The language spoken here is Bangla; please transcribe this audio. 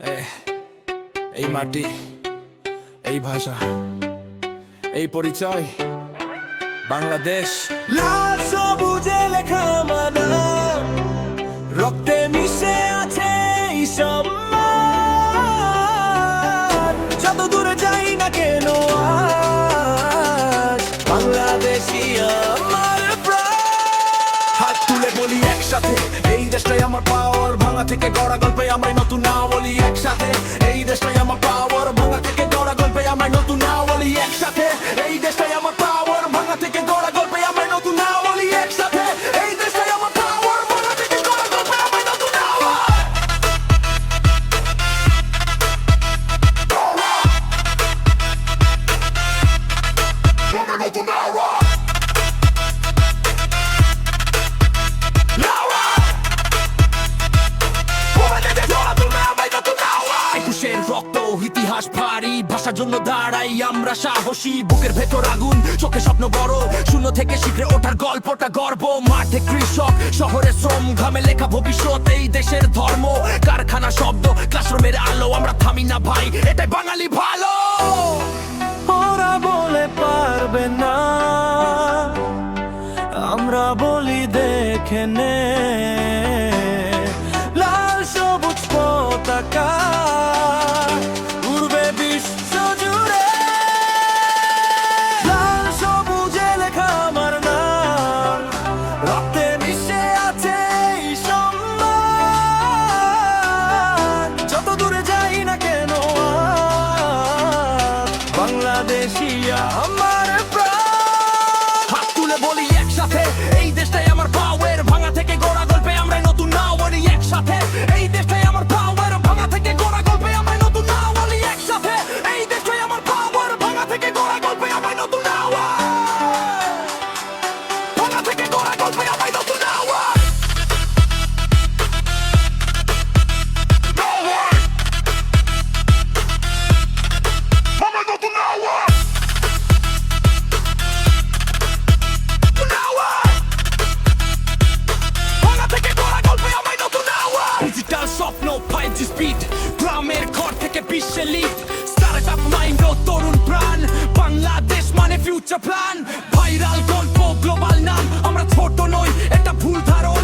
এই মাটি, এই ভাষা, এই পরিচয়, বাংলাদেশ। লাল সবুজে লেখা আমার নাম, রক্তে মিশে আছে এই সম্মান। যত দূরে যাই না কেন আজ বাংলাদেশী আমার প্রাণ। হাত তুলে বলি একসাথে, এই দেশটাই আমার পাওয়ার। ভাঙা থেকে গড়া গল্পে আমায় নতুন নাও বলি একসাথে। এই দেশটাই আমার পাওয়ার, ভাঙা থেকে গড়া গল্পে আমায় নতুন নাও বলি একসাথে। এই দেশটাই আমার পাওয়ার, ভাঙা থেকে গড়া গল্পে আমায় নতুন নাও বলি একসাথে। এই দেশটাই আমার পাওয়ার, ভাঙা থেকে গড়া গল্পে আমায় নতুন নাও। রক্ত ইতিহাস ভারী, ভাষার জন্য দাঁড়াই আমরা সাহসী। বুকের ভেতর আগুন, চোখে স্বপ্ন বড়, শূন্য থেকে শিখরে ওঠার গল্পটা গর্ব। মাঠে কৃষক, শহরে শ্রম, ঘামে লেখা ভবিষ্যৎ এই দেশের ধর্ম। কারখানা শব্দ, ক্লাসরুমের আলো, আমরা থামি না ভাই, এটাই বাঙালি ভালো। ওরা বলে পারবে না, আমরা বলি দেখে নে। লাল সবুজ পতাকা উড়বে বিশ্ব জুড়ে। লাল সবুজে লেখা আমার নাম, রক্তে মিশে আছে এই সম্মান। যত দূরে যাই না কেন আজ বাংলাদেশী আমার প্রাণ। হাত তুলে বলি একসাথে, এই দেশটাই আমার পাওয়ার। ভাঙা থেকে গড়া গল্পে আমরা নতুন নাও বলি একসাথে। এই দেশটাই আমার পাওয়ার, ভাঙা থেকে গড়া গল্পে আমায় নতুন নাও বলি একসাথে। এই দেশটাই আমার পাওয়ার, ভাঙা থেকে গড়া গল্পে আমায় নতুন নাও। ভাঙা থেকে গড়া গল্পে আমায় নতুন নাও। ডিজিটাল স্বপ্ন 5G স্পিড, গ্রামের ঘর থেকে বিশ্বে লিড। স্টার্টআপ মাইন্ড ও তরুণ প্রাণ, বাংলাদেশ মানে ফিউচার প্ল্যান। ভাইরাল গল্প, গ্লোবাল নাম, আমরা ছোট নই, এটা ভুল ধারণা।